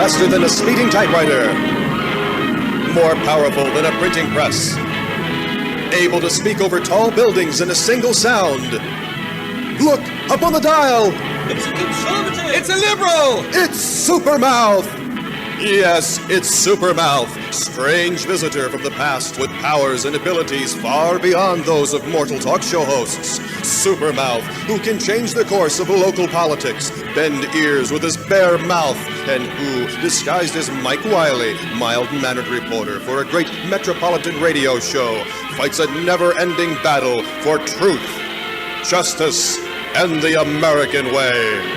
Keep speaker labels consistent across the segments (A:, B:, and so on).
A: faster than a speeding typewriter, more powerful than a printing press, able to speak over tall buildings in a single sound. Look, up on the dial!
B: It's a conservative!
A: It's a liberal! It's Supermouth! Yes, it's Supermouth, strange visitor from the past with powers and abilities far beyond those of mortal talk show hosts. Supermouth, who can change the course of local politics, bend ears with his bare mouth, and who, disguised as Mike Wiley, mild-mannered reporter for a great metropolitan radio show, fights a never-ending battle for truth, justice, and the American way.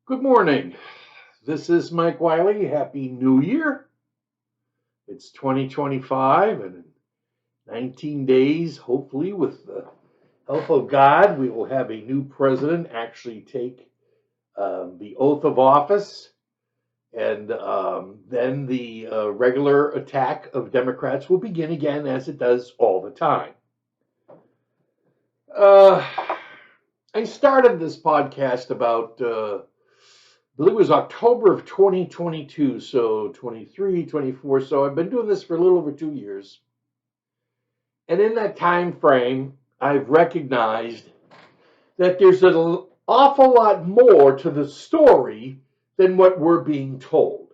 C: Good morning. This is Mike Wiley. Happy New Year. It's 2025, and in 19 days, hopefully, with the help of God, we will have a new president actually take the oath of office, and then the regular attack of Democrats will begin again, as it does all the time. I started this podcast about I believe it was October of 2022, so 23, 24. So I've been doing this for a little over 2 years. And in that time frame, I've recognized that there's an awful lot more to the story than what we're being told.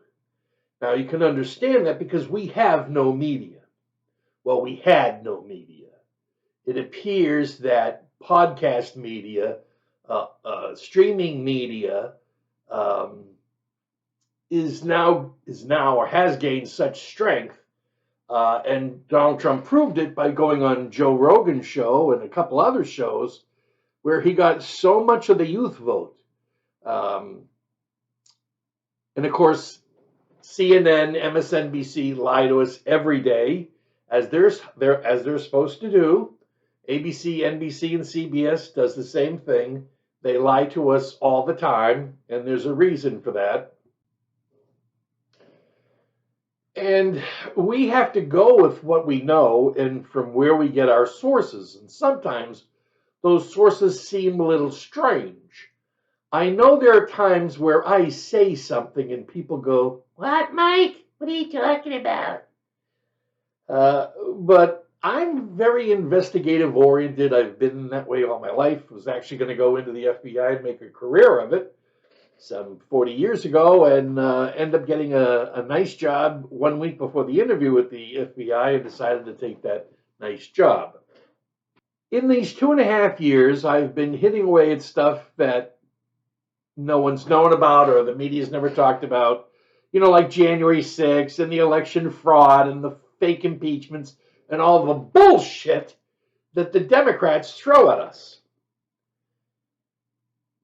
C: Now, you can understand that because we have no media. Well, we had no media. It appears that podcast media, streaming media, is now or has gained such strength, and Donald Trump proved it by going on Joe Rogan's show and a couple other shows where he got so much of the youth vote. And of course, CNN, MSNBC lie to us every day, as they're supposed to do. ABC, NBC, and CBS does the same thing. They lie to us all the time, and there's a reason for that. And we have to go with what we know and from where we get our sources. And sometimes those sources seem a little strange. I know there are times where I say something and people go, "What, Mike? What are you talking about?" But I'm very investigative oriented. I've been that way all my life. I was actually going to go into the FBI and make a career of it some 40 years ago, and end up getting a nice job 1 week before the interview with the FBI, and decided to take that nice job. In these 2.5 years, I've been hitting away at stuff that no one's known about or the media's never talked about, like January 6th and the election fraud and the fake impeachments and all the bullshit that the Democrats throw at us.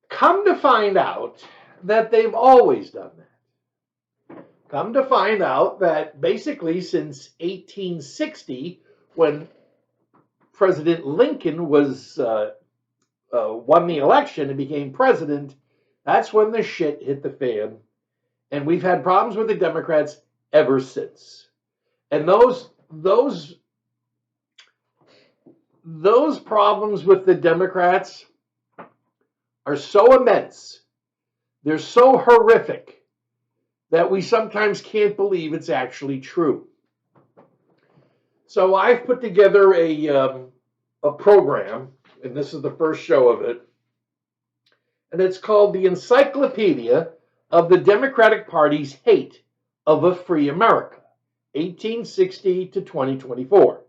C: Come to find out that they've always done that. Come to find out that basically since 1860, when President Lincoln was won the election and became president, that's when the shit hit the fan. And we've had problems with the Democrats ever since. And those problems with the Democrats are so immense, they're so horrific, that we sometimes can't believe it's actually true. So I've put together a program, and this is the first show of it, and it's called the Encyclopedia of the Democratic Party's Hate of a Free America, 1860 to 2024.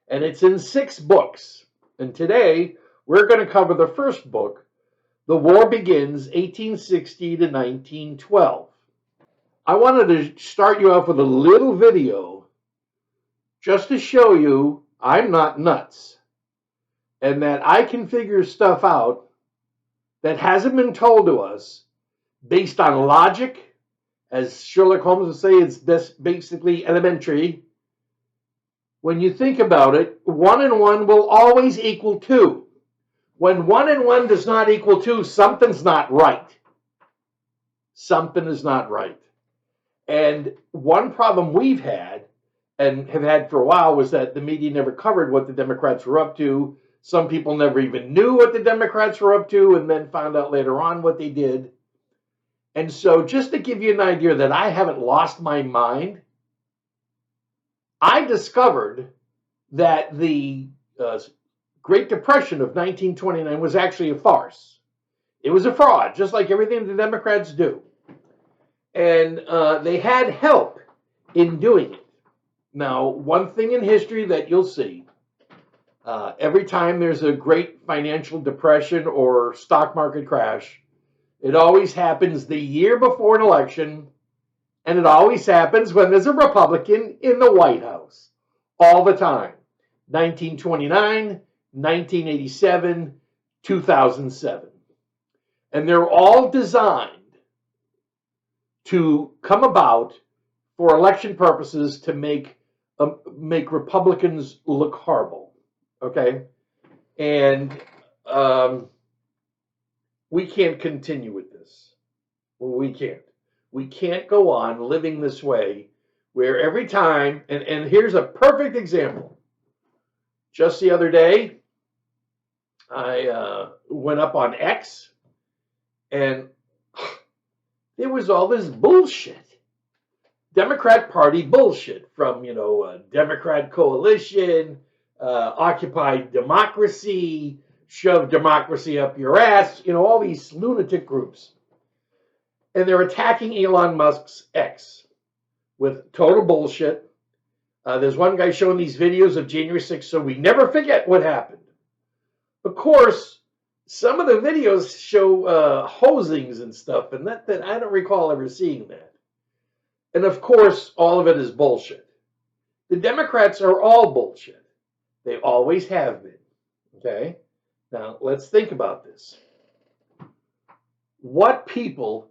C: And it's in 6 books. And today, we're going to cover the first book, The War Begins, 1860 to 1912. I wanted to start you off with a little video just to show you I'm not nuts and that I can figure stuff out that hasn't been told to us based on logic. As Sherlock Holmes would say, it's basically elementary. When you think about it, 1 and 1 will always equal 2. When 1 and 1 does not equal 2, something's not right. Something is not right. And one problem we've had, and have had for a while, was that the media never covered what the Democrats were up to. Some people never even knew what the Democrats were up to and then found out later on what they did. And so just to give you an idea that I haven't lost my mind, I discovered that the Great Depression of 1929 was actually a farce. It was a fraud, just like everything the Democrats do. And they had help in doing it. Now, one thing in history that you'll see, every time there's a great financial depression or stock market crash, it always happens the year before an election, and it always happens when there's a Republican in the White House. All the time. 1929, 1987, 2007. And they're all designed to come about for election purposes to make Republicans look horrible. Okay? And we can't continue with this. Well, we can't. We can't go on living this way where every time, and here's a perfect example. Just the other day, I went up on X, and there was all this bullshit. Democrat Party bullshit from, Democrat Coalition, Occupy Democracy, Shove Democracy Up Your Ass, all these lunatic groups. And they're attacking Elon Musk's X with total bullshit. There's one guy showing these videos of January 6th, so we never forget what happened. Of course, some of the videos show hosings and stuff, and that I don't recall ever seeing that. And of course, all of it is bullshit. The Democrats are all bullshit. They always have been. Okay? Now, let's think about this. What people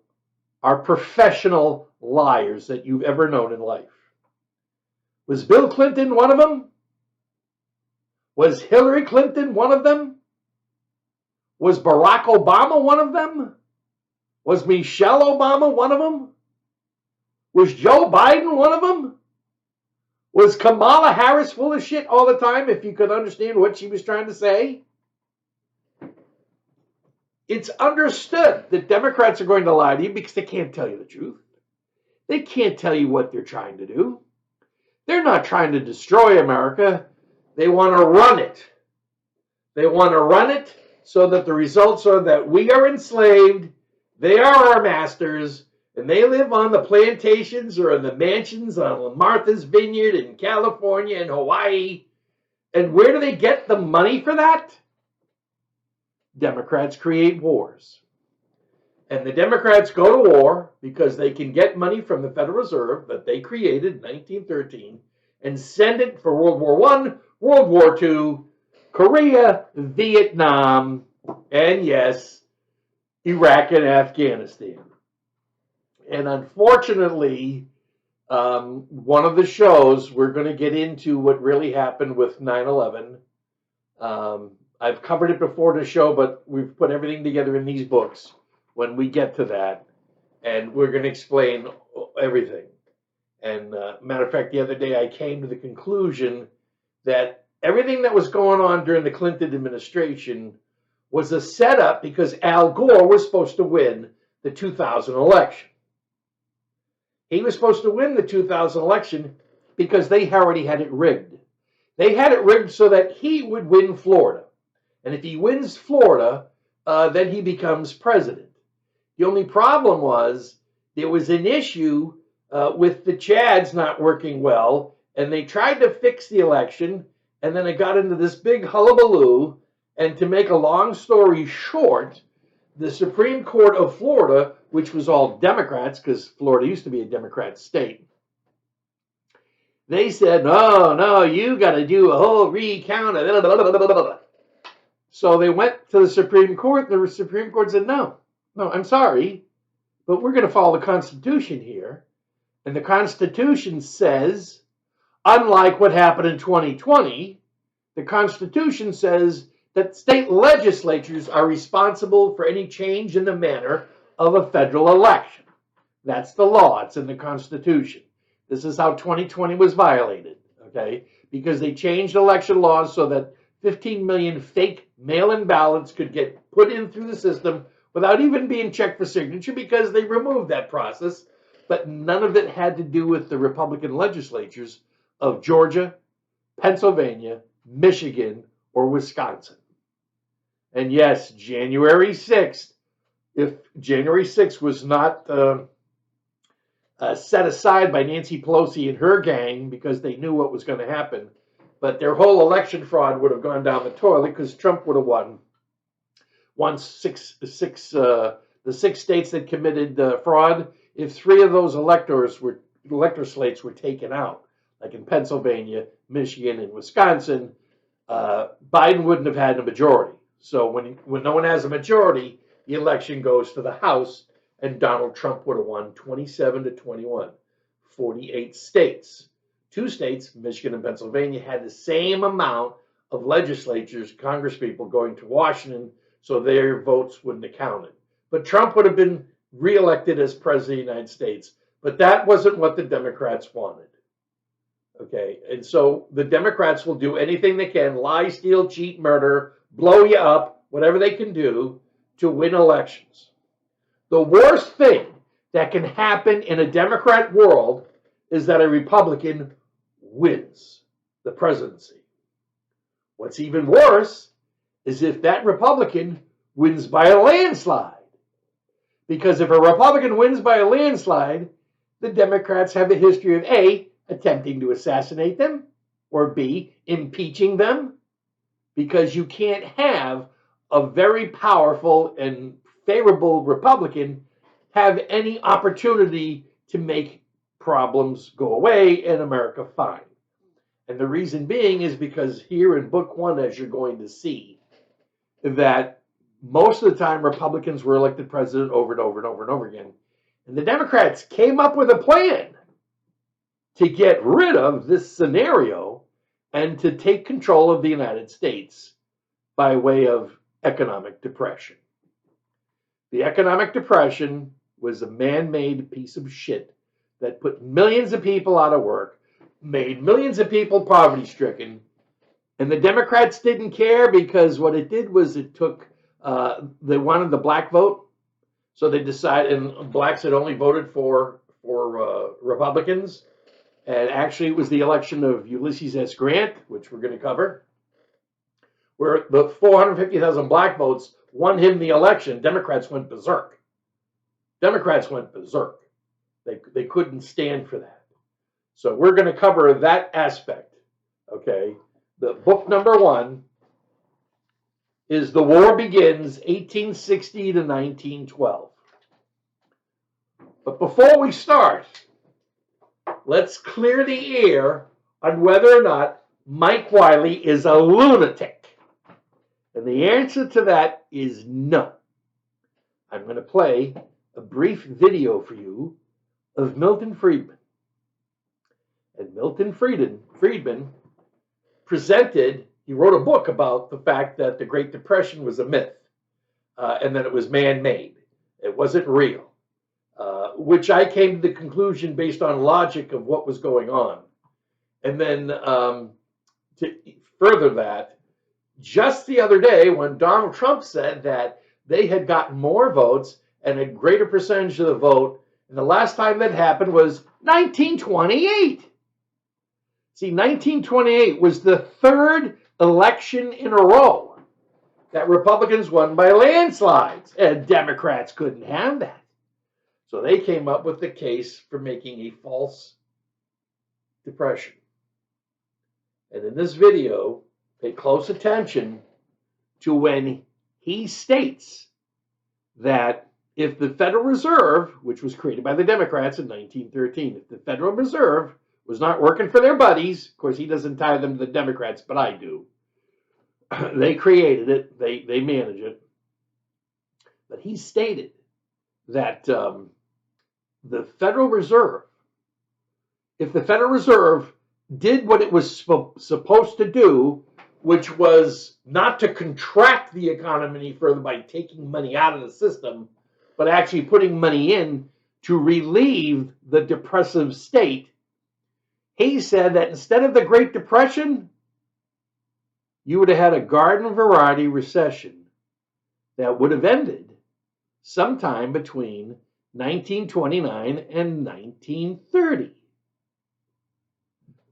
C: are professional liars that you've ever known in life? Was Bill Clinton one of them? Was Hillary Clinton one of them? Was Barack Obama one of them? Was Michelle Obama one of them? Was Joe Biden one of them? Was Kamala Harris full of shit all the time, if you could understand what she was trying to say? It's understood that Democrats are going to lie to you because they can't tell you the truth. They can't tell you what they're trying to do. They're not trying to destroy America. They want to run it. They want to run it so that the results are that we are enslaved, they are our masters, and they live on the plantations or in the mansions on Martha's Vineyard in California and Hawaii. And where do they get the money for that? Democrats create wars. And the Democrats go to war because they can get money from the Federal Reserve that they created in 1913 and send it for World War I, World War II, Korea, Vietnam, and yes, Iraq and Afghanistan. And unfortunately, one of the shows, we're going to get into what really happened with 9/11. I've covered it before the show, but we've put everything together in these books when we get to that. And we're going to explain everything. And matter of fact, the other day I came to the conclusion that everything that was going on during the Clinton administration was a setup because Al Gore was supposed to win the 2000 election. He was supposed to win the 2000 election because they already had it rigged. They had it rigged so that he would win Florida. And if he wins Florida, then he becomes president. The only problem was there was an issue with the Chads not working well, and they tried to fix the election, and then it got into this big hullabaloo. And to make a long story short, the Supreme Court of Florida, which was all Democrats, because Florida used to be a Democrat state, they said, no, you got to do a whole recount. So they went to the Supreme Court, and the Supreme Court said, no, I'm sorry, but we're going to follow the Constitution here. And the Constitution says, unlike what happened in 2020, the Constitution says that state legislatures are responsible for any change in the manner of a federal election. That's the law. It's in the Constitution. This is how 2020 was violated, okay? Because they changed election laws so that 15 million fake mail-in ballots could get put in through the system without even being checked for signature because they removed that process. But none of it had to do with the Republican legislatures of Georgia, Pennsylvania, Michigan, or Wisconsin. And yes, January 6th, if January 6th was not set aside by Nancy Pelosi and her gang because they knew what was going to happen, but their whole election fraud would have gone down the toilet because Trump would have won. Once the 6 states that committed fraud, if 3 of those elector slates were taken out, like in Pennsylvania, Michigan, and Wisconsin, Biden wouldn't have had a majority. So when no one has a majority, the election goes to the House, and Donald Trump would have won 27-21, 48 states. 2 states, Michigan and Pennsylvania, had the same amount of legislatures, congresspeople going to Washington, so their votes wouldn't have counted. But Trump would have been reelected as president of the United States. But that wasn't what the Democrats wanted. Okay, and so the Democrats will do anything they can, lie, steal, cheat, murder, blow you up, whatever they can do to win elections. The worst thing that can happen in a Democrat world is that a Republican wins the presidency. What's even worse is if that Republican wins by a landslide. Because if a Republican wins by a landslide, the Democrats have a history of A, attempting to assassinate them, or B, impeaching them, because you can't have a very powerful and favorable Republican have any opportunity to make problems go away and America fine. And the reason being is because here in Book 1, as you're going to see, that most of the time Republicans were elected president over and over and over and over again. And the Democrats came up with a plan to get rid of this scenario and to take control of the United States by way of economic depression. The economic depression was a man-made piece of shit that put millions of people out of work, made millions of people poverty-stricken, and the Democrats didn't care because what it did was it took, they wanted the black vote, so they decided, and blacks had only voted for Republicans, and actually it was the election of Ulysses S. Grant, which we're going to cover, where the 450,000 black votes won him the election. Democrats went berserk. Democrats went berserk. They couldn't stand for that. So we're going to cover that aspect, okay? The book number 1 is The War Begins, 1860 to 1912. But before we start, let's clear the air on whether or not Mike Wiley is a lunatic. And the answer to that is no. I'm going to play a brief video for you of Milton Friedman. And Milton Friedman presented, he wrote a book about the fact that the Great Depression was a myth and that it was man-made. It wasn't real, which I came to the conclusion based on logic of what was going on. And then to further that, just the other day when Donald Trump said that they had gotten more votes and a greater percentage of the vote, and the last time that happened was 1928. See, 1928 was the 3rd election in a row that Republicans won by landslides, and Democrats couldn't have that. So they came up with the case for making a false depression. And in this video, pay close attention to when he states that if the Federal Reserve, which was created by the Democrats in 1913, if the Federal Reserve was not working for their buddies, of course he doesn't tie them to the Democrats, but I do. They created it, they manage it. But he stated that the Federal Reserve, if the Federal Reserve did what it was supposed to do, which was not to contract the economy any further by taking money out of the system, but actually putting money in to relieve the depressive state, he said that instead of the Great Depression, you would have had a garden variety recession that would have ended sometime between 1929 and 1930.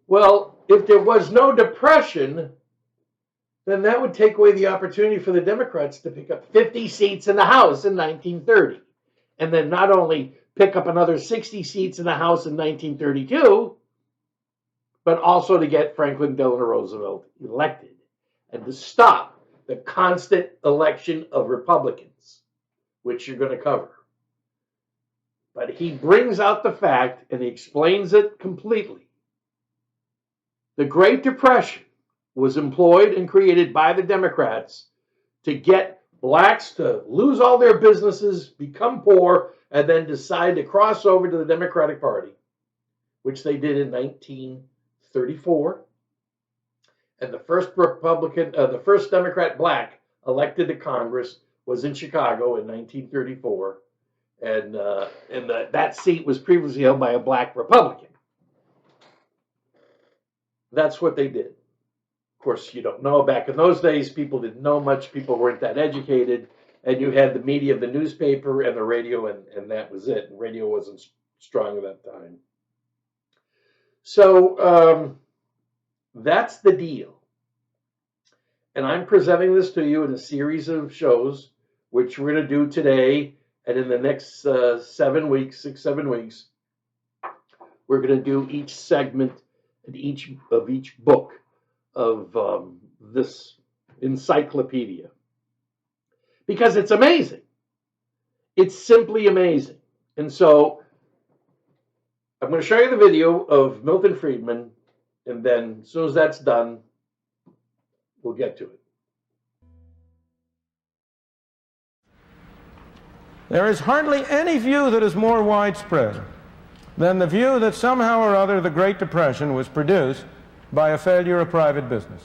C: Well, if there was no depression, then that would take away the opportunity for the Democrats to pick up 50 seats in the House in 1930. And then not only pick up another 60 seats in the House in 1932, but also to get Franklin Delano Roosevelt elected and to stop the constant election of Republicans, which you're going to cover. But he brings out the fact and he explains it completely. The Great Depression was employed and created by the Democrats to get blacks to lose all their businesses, become poor, and then decide to cross over to the Democratic Party, which they did in 1934. And the first Democrat black elected to Congress was in Chicago in 1934, and that seat was previously held by a black Republican. That's what they did. Of course, you don't know. Back in those days, people didn't know much. People weren't that educated. And you had the media, the newspaper, and the radio, and that was it. And radio wasn't strong at that time. So that's the deal. And I'm presenting this to you in a series of shows, which we're going to do today. And in the next 7 weeks, we're going to do each segment and each book of this encyclopedia, because it's amazing. It's simply amazing. And so I'm going to show you the video of Milton Friedman, and then as soon as that's done, we'll get to it.
B: There is hardly any view that is more widespread than the view that somehow or other the Great Depression was produced by a failure of private business.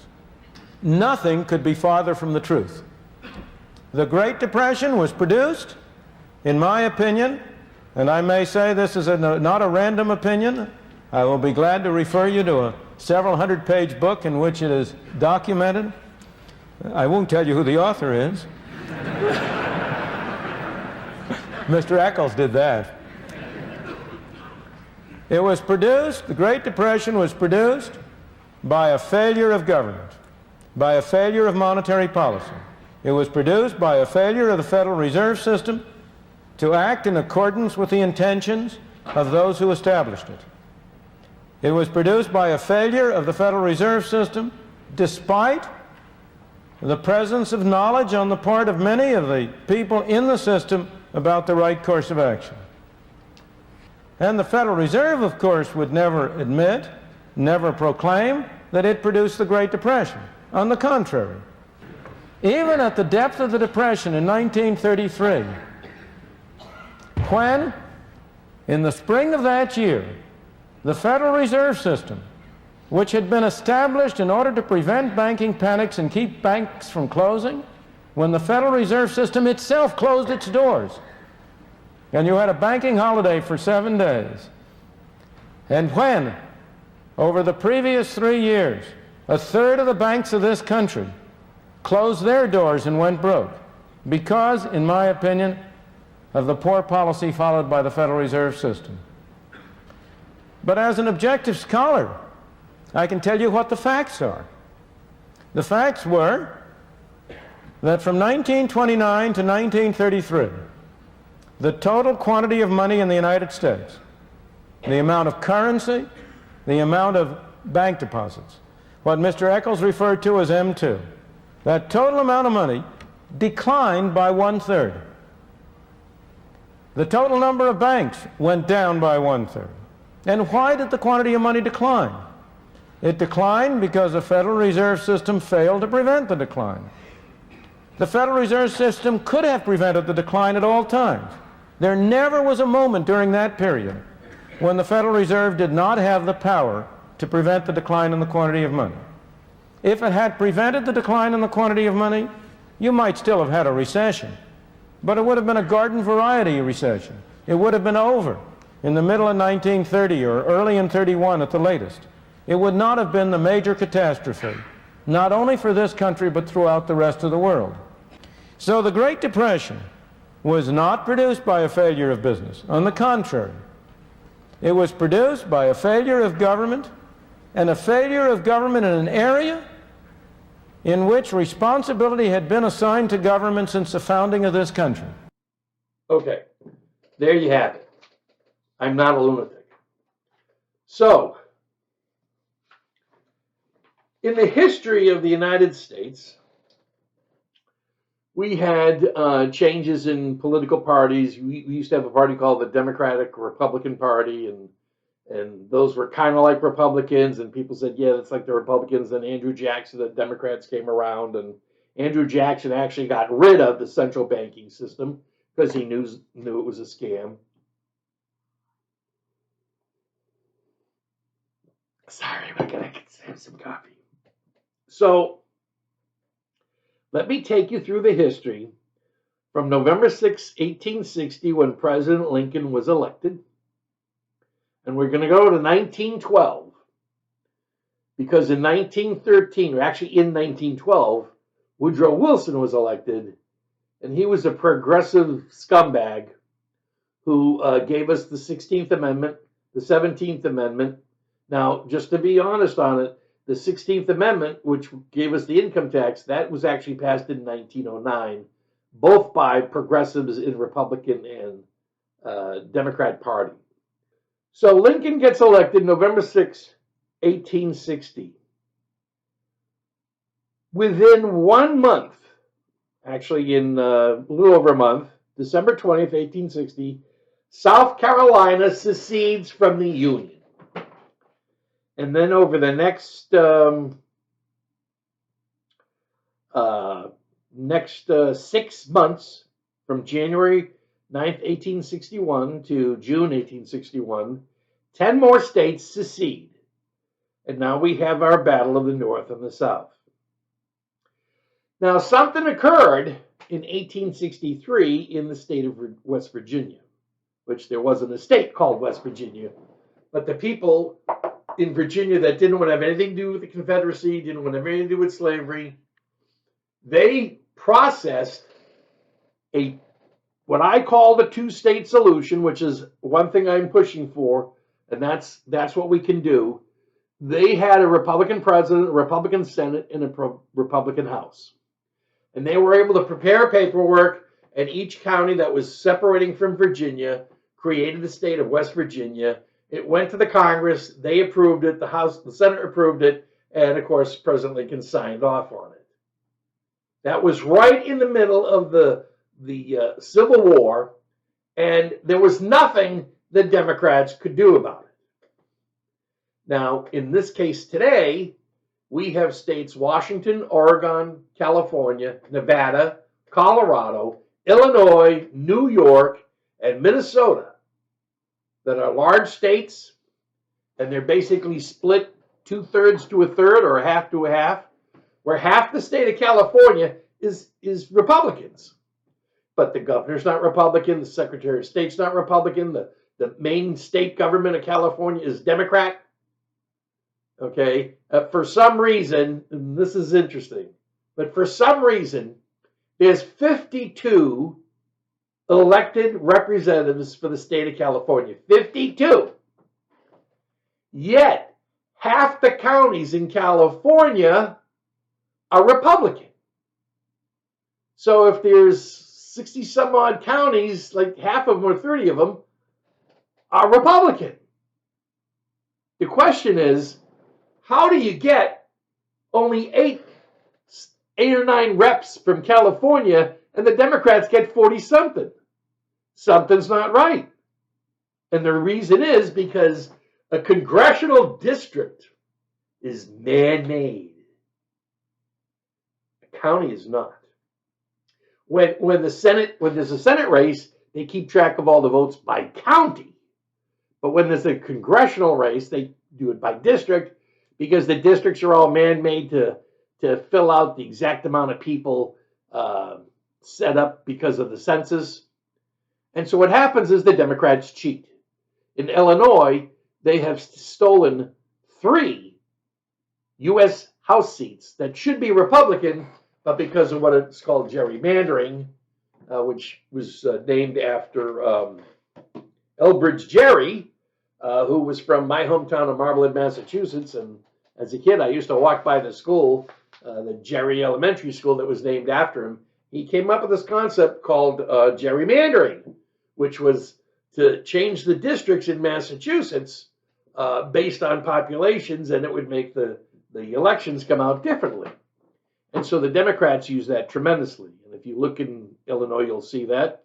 B: Nothing could be farther from the truth. The Great Depression was produced, in my opinion, and I may say this is not a random opinion. I will be glad to refer you to a several hundred-page book in which it is documented. I won't tell you who the author is. Mr. Eccles did that. It was produced, the Great Depression was produced by a failure of government, by a failure of monetary policy. It was produced by a failure of the Federal Reserve System to act in accordance with the intentions of those who established it. It was produced by a failure of the Federal Reserve System despite the presence of knowledge on the part of many of the people in the system about the right course of action. And the Federal Reserve, of course, would never admit, never proclaim that it produced the Great Depression. On the contrary, even at the depth of the Depression in 1933, when, in the spring of that year, the Federal Reserve System, which had been established in order to prevent banking panics and keep banks from closing, when the Federal Reserve System itself closed its doors, and you had a banking holiday for 7 days, and when, over the previous 3 years, a third of the banks of this country closed their doors and went broke, because, in my opinion, of the poor policy followed by the Federal Reserve System. But as an objective scholar, I can tell you what the facts are. The facts were that from 1929 to 1933, the total quantity of money in the United States, the amount of currency, the amount of bank deposits, what Mr. Eccles referred to as M2, that total amount of money declined by 1/3. The total number of banks went down by 1/3. And why did the quantity of money decline? It declined because the Federal Reserve System failed to prevent the decline. The Federal Reserve System could have prevented the decline at all times. There never was a moment during that period when the Federal Reserve did not have the power to prevent the decline in the quantity of money. If it had prevented the decline in the quantity of money, you might still have had a recession, but it would have been a garden variety recession. It would have been over in the middle of 1930 or early in 31 at the latest. It would not have been the major catastrophe not only for this country but throughout the rest of the world. So the Great Depression was not produced by a failure of business. On the contrary, it was produced by a failure of government, and a failure of government in an area in which responsibility had been assigned to government since the founding of this country.
C: Okay, there you have it. I'm not a lunatic. So, in the history of the United States, we had changes in political parties. We used to have a party called the Democratic Republican Party, and those were kind of like Republicans, and people said, yeah, that's like the Republicans. Then Andrew Jackson, the Democrats came around, and Andrew Jackson actually got rid of the central banking system because he knew it was a scam. Sorry, I gotta have some coffee. So, let me take you through the history from November 6, 1860, when President Lincoln was elected. And we're going to go to 1912, because in 1913, or actually in 1912, Woodrow Wilson was elected, and he was a progressive scumbag who gave us the 16th Amendment, the 17th Amendment. Now, just to be honest on it, the 16th Amendment, which gave us the income tax, that was actually passed in 1909, both by progressives in Republican and Democrat Party. So Lincoln gets elected November 6, 1860. Within 1 month, actually in a little over a month, December 20th, 1860, South Carolina secedes from the Union. And then over the next 6 months, from January 9th, 1861 to June 1861, 10 more states secede. And now we have our battle of the North and the South. Now, something occurred in 1863 in the state of West Virginia, which there wasn't a state called West Virginia, but the people in Virginia that didn't want to have anything to do with the Confederacy, didn't want to have anything to do with slavery, they processed what I call the two-state solution, which is one thing I'm pushing for, and that's what we can do. They had a Republican president, a Republican Senate, and a Republican House. And they were able to prepare paperwork, and each county that was separating from Virginia created the state of West Virginia. It went to the Congress, they approved it, the Senate approved it, and of course, President Lincoln signed off on it. That was right in the middle of the Civil War, and there was nothing the Democrats could do about it. Now, in this case today, we have states Washington, Oregon, California, Nevada, Colorado, Illinois, New York, and Minnesota that are large states, and they're basically split 2/3 to a third or a half to a half, where half the state of California is Republicans. But the governor's not Republican, the Secretary of State's not Republican, the main state government of California is Democrat. Okay, for some reason, and this is interesting, but for some reason, there's 52 elected representatives for the state of California. 52. Yet, half the counties in California are Republican. So if there's 60 some odd counties, like half of them or 30 of them are Republican. The question is, how do you get only eight or nine reps from California and the Democrats get 40-something? Something's not right. And the reason is because a congressional district is man-made. A county is not. When there's a Senate race, they keep track of all the votes by county. But when there's a congressional race, they do it by district, because the districts are all man-made to fill out the exact amount of people set up because of the census. And so what happens is the Democrats cheat. In Illinois, they have stolen 3 U.S. House seats that should be Republican, but because of what it's called gerrymandering, which was named after Elbridge Gerry, who was from my hometown of Marblehead, Massachusetts. And as a kid, I used to walk by the school, the Gerry Elementary School that was named after him. He came up with this concept called gerrymandering, which was to change the districts in Massachusetts based on populations, and it would make the elections come out differently. And so the Democrats use that tremendously. And if you look in Illinois, you'll see that.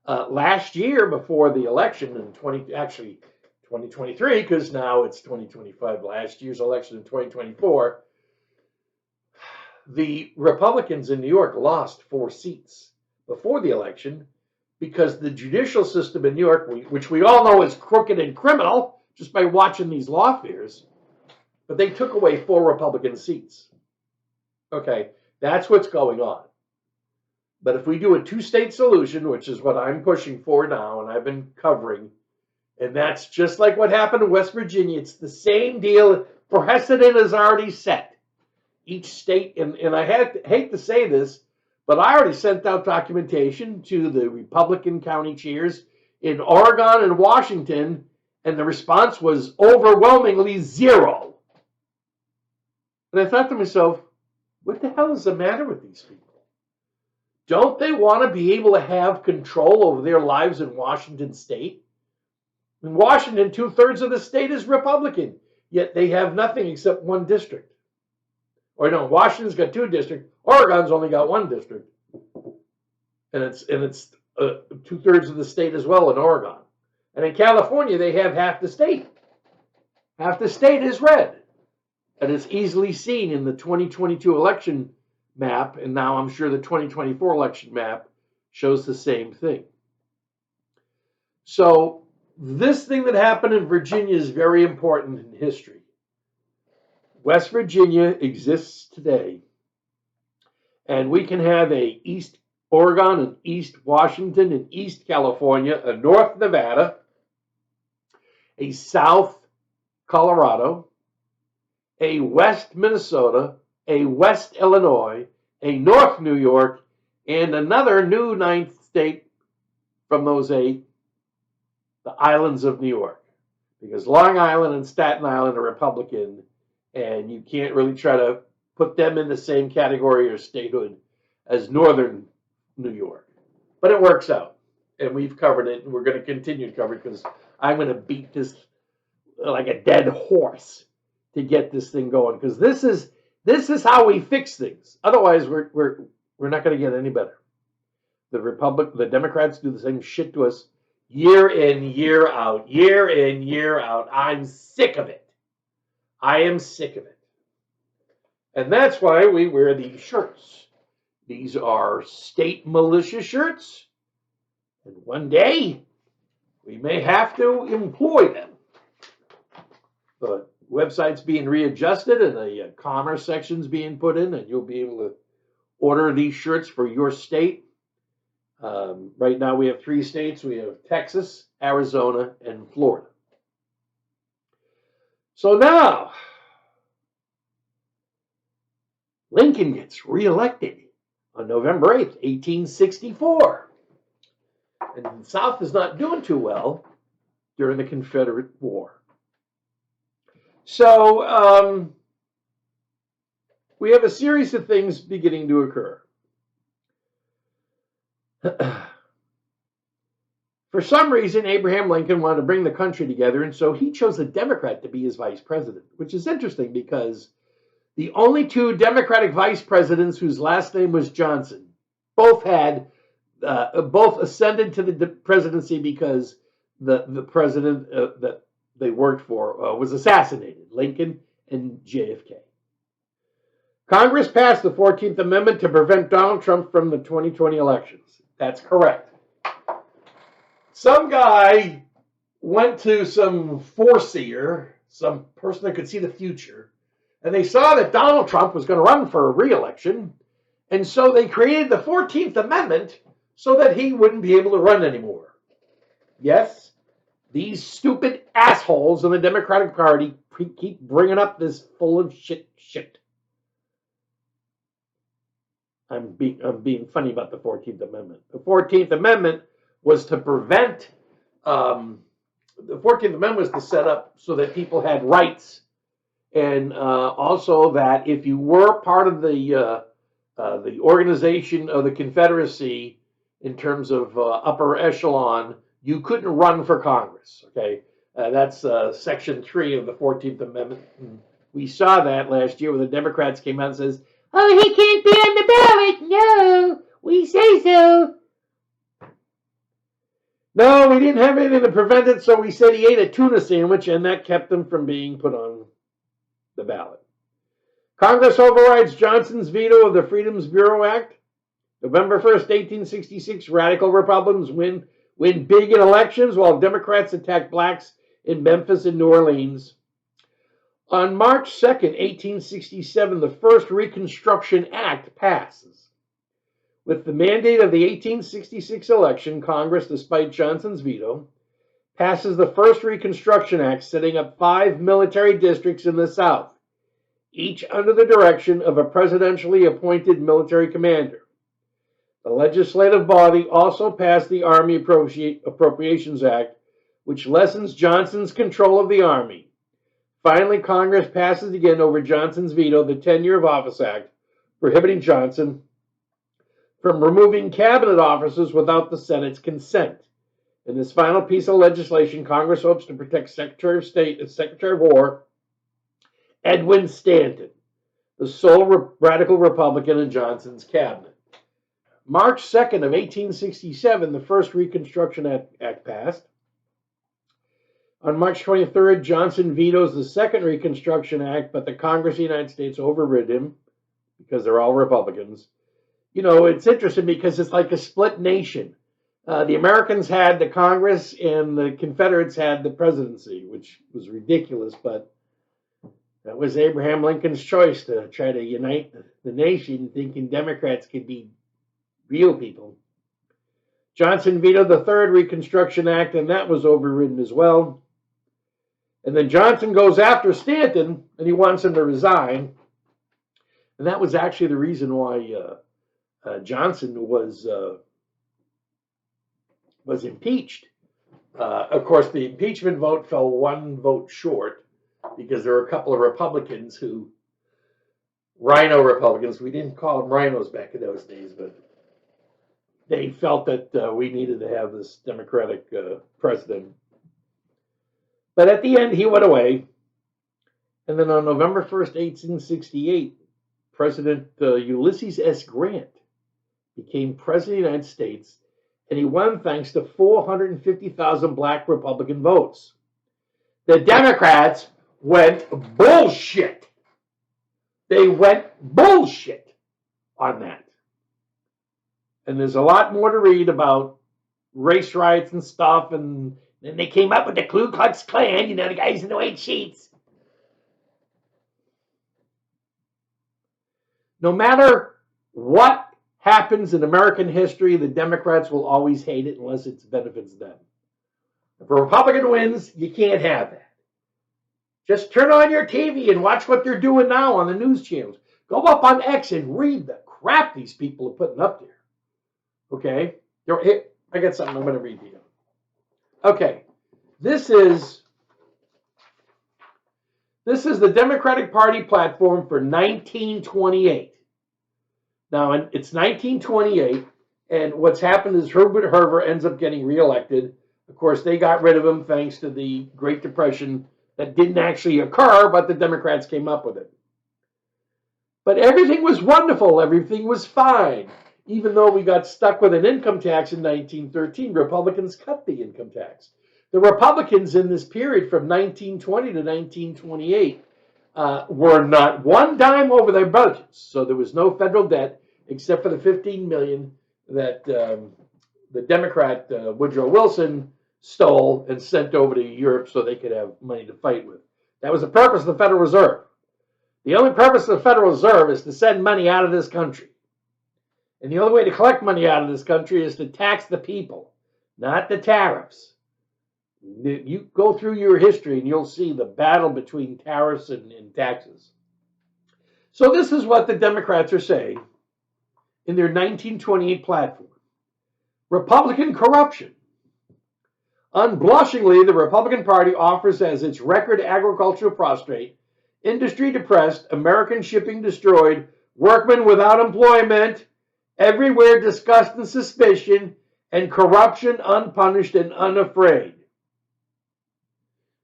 C: Last year, before the election in 2023, because now it's 2025, last year's election in 2024, the Republicans in New York lost 4 seats before the election because the judicial system in New York, which we all know is crooked and criminal just by watching these lawfairs, but they took away 4 Republican seats. Okay, that's what's going on. But if we do a 2-state solution, which is what I'm pushing for now, and I've been covering, and that's just like what happened in West Virginia, it's the same deal. Precedent is already set. Each state, and I hate to say this, but I already sent out documentation to the Republican county chairs in Oregon and Washington, and the response was overwhelmingly 0. And I thought to myself, what the hell is the matter with these people? Don't they want to be able to have control over their lives in Washington state? In Washington, 2/3 of the state is Republican, yet they have nothing except 1 district. Or no, Washington's got 2 districts. Oregon's only got 1 district, and it's 2/3 of the state as well in Oregon. And in California, they have half the state. Half the state is red, and it's easily seen in the 2022 election map, and now I'm sure the 2024 election map shows the same thing. So this thing that happened in Virginia is very important in history. West Virginia exists today, and we can have a East Oregon and East Washington and East California, a North Nevada, a South Colorado, a West Minnesota, a West Illinois, a North New York, and another new 9th state from those 8, the islands of New York. Because Long Island and Staten Island are Republican, and you can't really try to put them in the same category or statehood as Northern New York. But it works out, and we've covered it, and we're going to continue to cover it because I'm going to beat this like a dead horse to get this thing going, because this is how we fix things. Otherwise, we're not going to get any better. The Democrats do the same shit to us year in, year out, year in, year out. I'm sick of it. I am sick of it. And that's why we wear these shirts. These are state militia shirts. And one day, we may have to employ them. The website's being readjusted and the commerce section's being put in, and you'll be able to order these shirts for your state. Right now we have 3 states. We have Texas, Arizona, and Florida. So now, Lincoln gets reelected on November 8th, 1864. And the South is not doing too well during the Confederate War. So we have a series of things beginning to occur. For some reason, Abraham Lincoln wanted to bring the country together, and so he chose a Democrat to be his vice president, which is interesting because the only 2 Democratic vice presidents whose last name was Johnson both ascended to the presidency because the president that they worked for was assassinated, Lincoln and JFK. Congress passed the 14th Amendment to prevent Donald Trump from the 2020 elections. That's correct. Some guy went to some foreseer, some person that could see the future, and they saw that Donald Trump was going to run for re-election, and so they created the 14th Amendment so that he wouldn't be able to run anymore. Yes, these stupid assholes in the Democratic Party keep bringing up this full of shit. I'm being funny about the 14th Amendment. The 14th Amendment was to prevent, the 14th Amendment was to set up so that people had rights, and also that if you were part of the organization of the Confederacy in terms of upper echelon, you couldn't run for Congress. Okay, that's Section 3 of the 14th Amendment. We saw that last year when the Democrats came out and says, "Oh, he can't be on the ballot." No, we say so. No, we didn't have anything to prevent it, so we said he ate a tuna sandwich, and that kept him from being put on the ballot. Congress overrides Johnson's veto of the Freedoms Bureau Act. November 1st, 1866, radical Republicans win big in elections while Democrats attack blacks in Memphis and New Orleans. On March 2nd, 1867, the first Reconstruction Act passes. With the mandate of the 1866 election, Congress, despite Johnson's veto, passes the first Reconstruction Act, setting up 5 military districts in the South, each under the direction of a presidentially appointed military commander. The legislative body also passed the Army Appropriations Act, which lessens Johnson's control of the Army. Finally, Congress passes again over Johnson's veto the Tenure of Office Act, prohibiting Johnson from removing cabinet officers without the Senate's consent. In this final piece of legislation, Congress hopes to protect Secretary of State and Secretary of War Edwin Stanton, the sole radical Republican in Johnson's cabinet. March 2nd of 1867, the first Reconstruction Act passed. On March 23rd, Johnson vetoes the second Reconstruction Act, but the Congress of the United States overrid him because they're all Republicans. You know, it's interesting because it's like a split nation. The Americans had the Congress and the Confederates had the presidency, which was ridiculous, but that was Abraham Lincoln's choice to try to unite the nation, thinking Democrats could be real people. Johnson vetoed the third Reconstruction Act, and that was overridden as well. And then Johnson goes after Stanton, and he wants him to resign. And that was actually the reason why Johnson was impeached. Of course, the impeachment vote fell 1 vote short because there were a couple of Republicans who, rhino Republicans, we didn't call them rhinos back in those days, but they felt that we needed to have this Democratic president. But at the end, he went away. And then on November 1st, 1868, President Ulysses S. Grant became president of the United States, and he won thanks to 450,000 black Republican votes. The Democrats went bullshit. They went bullshit on that. And there's a lot more to read about race riots and stuff, and then they came up with the Ku Klux Klan, you know, the guys in the white sheets. No matter what happens in American history, the Democrats will always hate it unless it benefits them. If a Republican wins, you can't have that. Just turn on your TV and watch what they're doing now on the news channels. Go up on X and read the crap these people are putting up there. Okay? I got something I'm going to read to you. Okay. This is the Democratic Party platform for 1928. Now, it's 1928, and what's happened is Herbert Hoover ends up getting reelected. Of course, they got rid of him thanks to the Great Depression that didn't actually occur, but the Democrats came up with it. But everything was wonderful. Everything was fine. Even though we got stuck with an income tax in 1913, Republicans cut the income tax. The Republicans in this period from 1920 to 1928 were not one dime over their budgets. So there was no federal debt except for the $15 million that the Democrat Woodrow Wilson stole and sent over to Europe so they could have money to fight with. That was the purpose of the Federal Reserve. The only purpose of the Federal Reserve is to send money out of this country. And the only way to collect money out of this country is to tax the people, not the tariffs. You go through your history and you'll see the battle between tariffs and taxes. So this is what the Democrats are saying. in their 1928 platform. Republican corruption. Unblushingly, the Republican Party offers as its record agriculture prostrate, industry depressed, American shipping destroyed, workmen without employment, everywhere disgust and suspicion, and corruption unpunished and unafraid.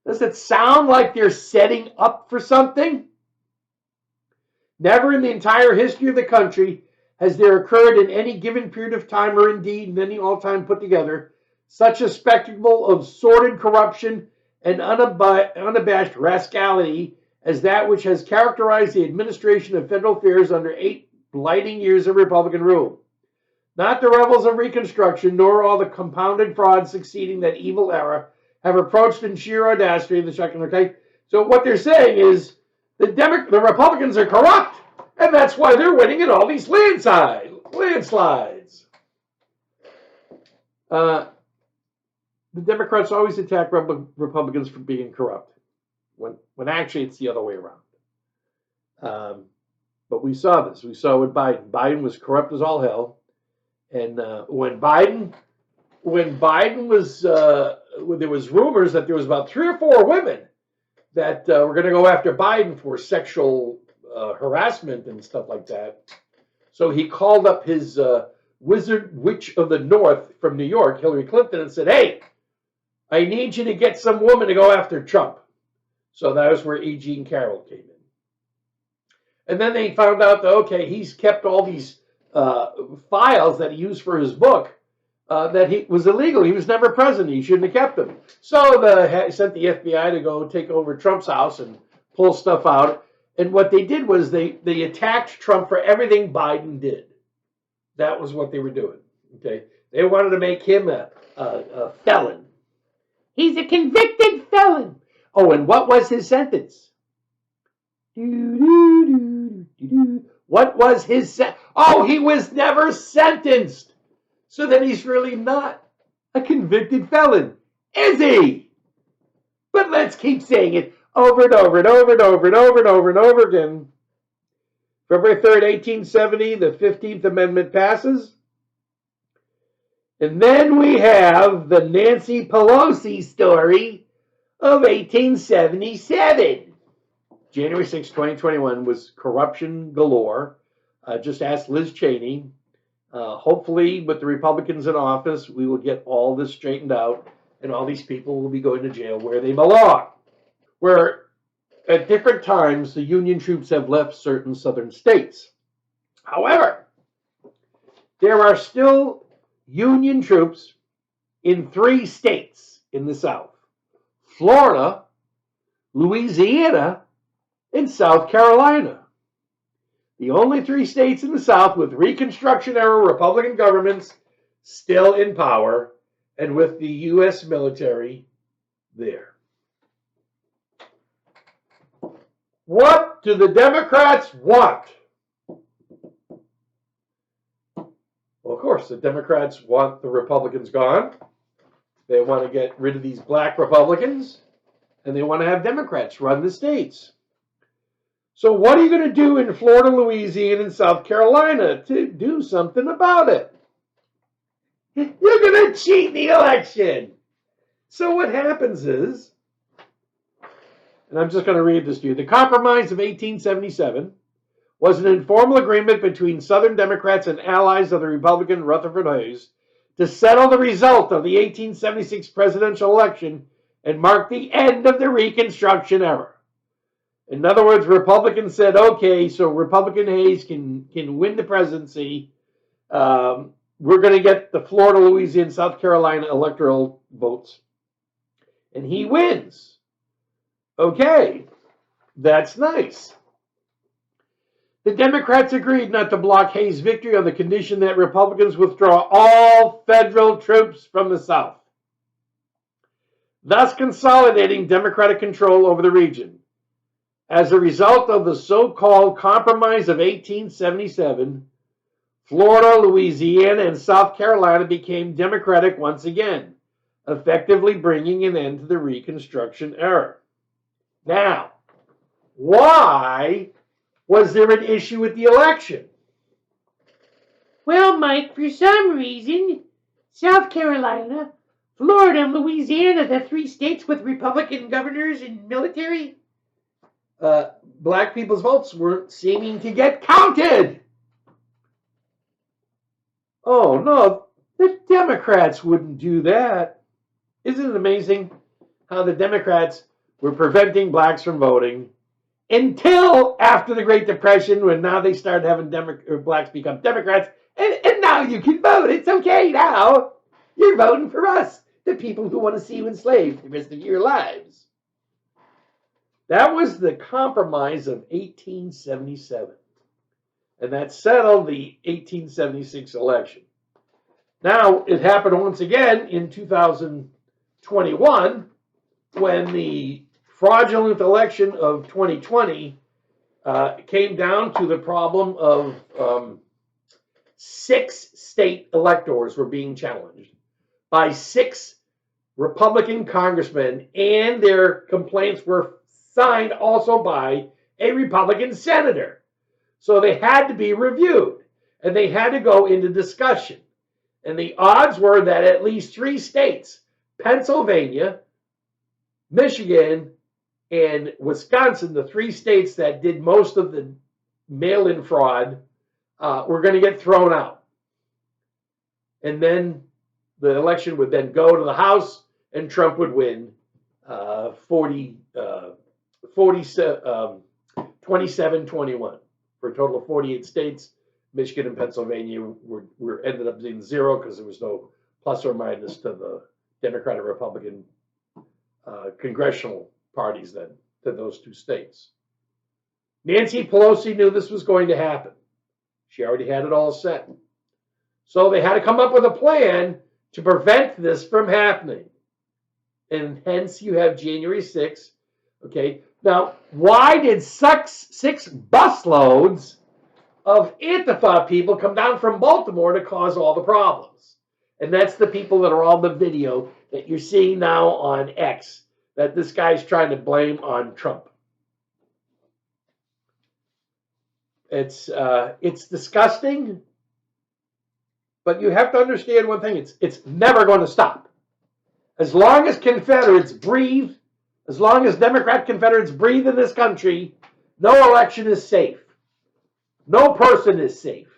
C: Does it sound like they're setting up for something? Never in the entire history of the country has there occurred in any given period of time, or indeed in any all-time put together, such a spectacle of sordid corruption and unabashed rascality as that which has characterized the administration of federal affairs under 8 blighting years of Republican rule. Not the revels of Reconstruction, nor all the compounded frauds succeeding that evil era have approached in sheer audacity of the second. Okay, so what they're saying is the Republicans are corrupt, and that's why they're winning in all these landslides. The Democrats always attack Republicans for being corrupt, when actually it's the other way around. But we saw this. We saw with Biden. Biden was corrupt as all hell, and when Biden was, there was rumors that there was about 3 or 4 women that were going to go after Biden for sexual harassment and stuff like that. So he called up his witch of the North from New York, Hillary Clinton, and said, "Hey, I need you to get some woman to go after Trump." So that was where E. Jean Carroll came in. And then they found out that, okay, he's kept all these files that he used for his book that he was illegal. He was never president. He shouldn't have kept them. So they sent the FBI to go take over Trump's house and pull stuff out. And what they did was they attacked Trump for everything Biden did. That was what they were doing. Okay, they wanted to make him a felon. He's a convicted felon. Oh, and what was his sentence? What was his sentence? Oh, he was never sentenced. So then he's really not a convicted felon, is he? But let's keep saying it over and over and over and over and over and over and over again. February 3rd, 1870, the 15th Amendment passes. And then we have the Nancy Pelosi story of 1877. January 6, 2021 was corruption galore. Just ask Liz Cheney. Hopefully, with the Republicans in office, we will get all this straightened out, and all these people will be going to jail where they belong. Where at different times, the Union troops have left certain southern states. However, there are still Union troops in 3 states in the South: Florida, Louisiana, and South Carolina. The only 3 states in the South with Reconstruction-era Republican governments still in power, and with the U.S. military there. What do the Democrats want? Well, of course, the Democrats want the Republicans gone. They want to get rid of these black Republicans, and they want to have Democrats run the states. So what are you going to do in Florida, Louisiana, and South Carolina to do something about it? You're going to cheat the election. So what happens is, and I'm just going to read this to you. The Compromise of 1877 was an informal agreement between Southern Democrats and allies of the Republican Rutherford Hayes to settle the result of the 1876 presidential election and mark the end of the Reconstruction era. In other words, Republicans said, okay, so Republican Hayes can win the presidency. We're going to get the Florida, Louisiana, South Carolina electoral votes. And he wins. Okay, that's nice. The Democrats agreed not to block Hayes' victory on the condition that Republicans withdraw all federal troops from the South, thus consolidating Democratic control over the region. As a result of the so-called Compromise of 1877, Florida, Louisiana, and South Carolina became Democratic once again, effectively bringing an end to the Reconstruction era. Now, why was there an issue with the election?
D: Well, Mike, for some reason, South Carolina, Florida, and Louisiana, the three states with Republican governors and military,
C: black people's votes weren't seeming to get counted. Oh, no, the Democrats wouldn't do that. Isn't it amazing how the Democrats were preventing blacks from voting until after the Great Depression, when now they started having blacks become Democrats, and now you can vote. It's okay now. You're voting for us, the people who want to see you enslaved the rest of your lives. That was the Compromise of 1877. And that settled the 1876 election. Now, it happened once again in 2021 when the fraudulent election of 2020 came down to the problem of 6 state electors were being challenged by 6 Republican congressmen, and their complaints were signed also by a Republican senator. So they had to be reviewed, and they had to go into discussion. And the odds were that at least 3 states, Pennsylvania, Michigan, and Wisconsin, the 3 states that did most of the mail-in fraud, were going to get thrown out. And then the election would then go to the House, and Trump would win 27-21 for a total of 48 states. Michigan and Pennsylvania were ended up being 0 because there was no plus or minus to the Democrat or Republican congressional parties then to those 2 states. Nancy Pelosi knew this was going to happen. She already had it all set. So they had to come up with a plan to prevent this from happening. And hence you have January 6th. Okay. Now, why did 6 busloads of Antifa people come down from Baltimore to cause all the problems? And that's the people that are on the video that you're seeing now on X that this guy's trying to blame on Trump. It's disgusting, but you have to understand one thing: it's never going to stop. As long as Confederates breathe, as long as Democrat Confederates breathe in this country, no election is safe. No person is safe.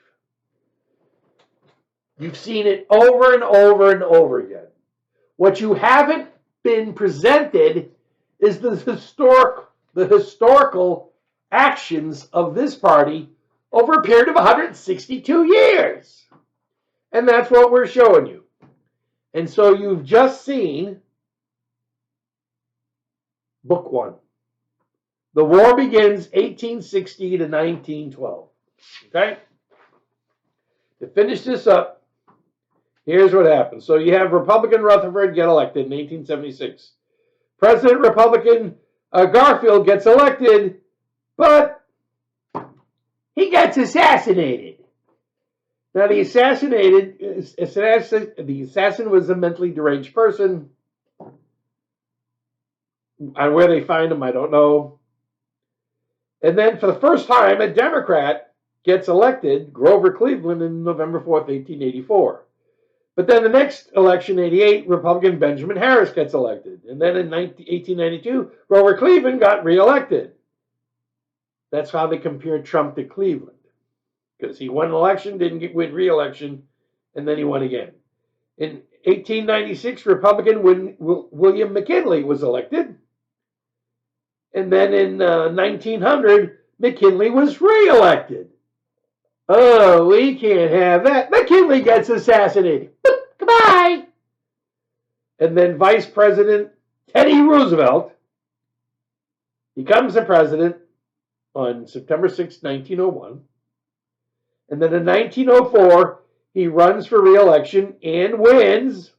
C: You've seen it over and over and over again. What you haven't been presented is the historical actions of this party over a period of 162 years. And that's what we're showing you. And so you've just seen book 1. The war begins 1860 to 1912. Okay? To finish this up, here's what happened. So you have Republican Rutherford get elected in 1876. President Republican Garfield gets elected, but he gets assassinated. Now, the assassin was a mentally deranged person. And where they find him, I don't know. And then for the first time, a Democrat gets elected, Grover Cleveland, in November 4th, 1884. But then the next election, 88, Republican Benjamin Harris gets elected. And then in 1892, Grover Cleveland got reelected. That's how they compared Trump to Cleveland. Because he won an election, didn't win re-election, and then he won again. In 1896, Republican William McKinley was elected. And then in 1900, McKinley was re-elected. Oh, we can't have that. McKinley gets assassinated. Goodbye. And then Vice President Teddy Roosevelt becomes the president on September 6, 1901. And then in 1904, he runs for re-election and wins.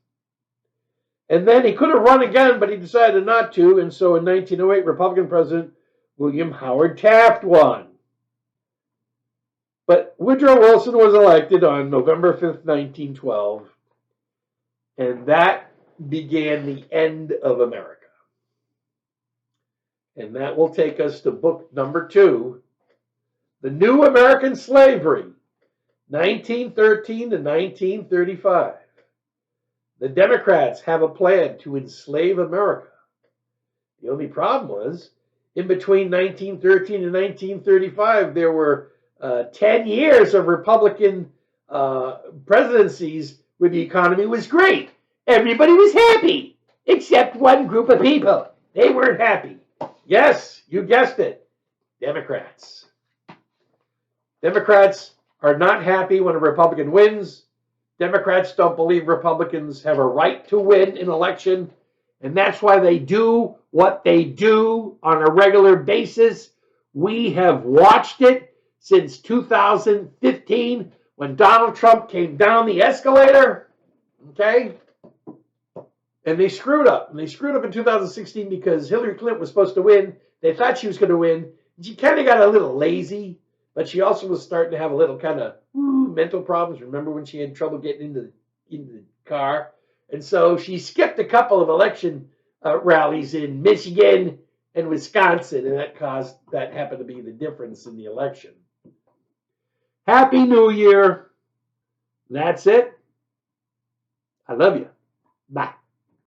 C: And then he could have run again, but he decided not to. And so in 1908, Republican President William Howard Taft won. But Woodrow Wilson was elected on November 5th, 1912. And that began the end of America. And that will take us to book number 2, The New American Slavery, 1913 to 1935. The Democrats have a plan to enslave America. The only problem was, in between 1913 and 1935, there were 10 years of Republican presidencies where the economy was great. Everybody was happy, except one group of people. They weren't happy. Yes, you guessed it. Democrats. Democrats are not happy when a Republican wins. Democrats don't believe Republicans have a right to win an election, and that's why they do what they do on a regular basis. We have watched it since 2015 when Donald Trump came down the escalator, okay? And they screwed up. And they screwed up in 2016 because Hillary Clinton was supposed to win. They thought she was going to win. She kind of got a little lazy, but she also was starting to have a little kind of mental problems. Remember when she had trouble getting into the car? And so she skipped a couple of election rallies in Michigan and Wisconsin, and that happened to be the difference in the election. Happy New Year. That's it. I love you. Bye.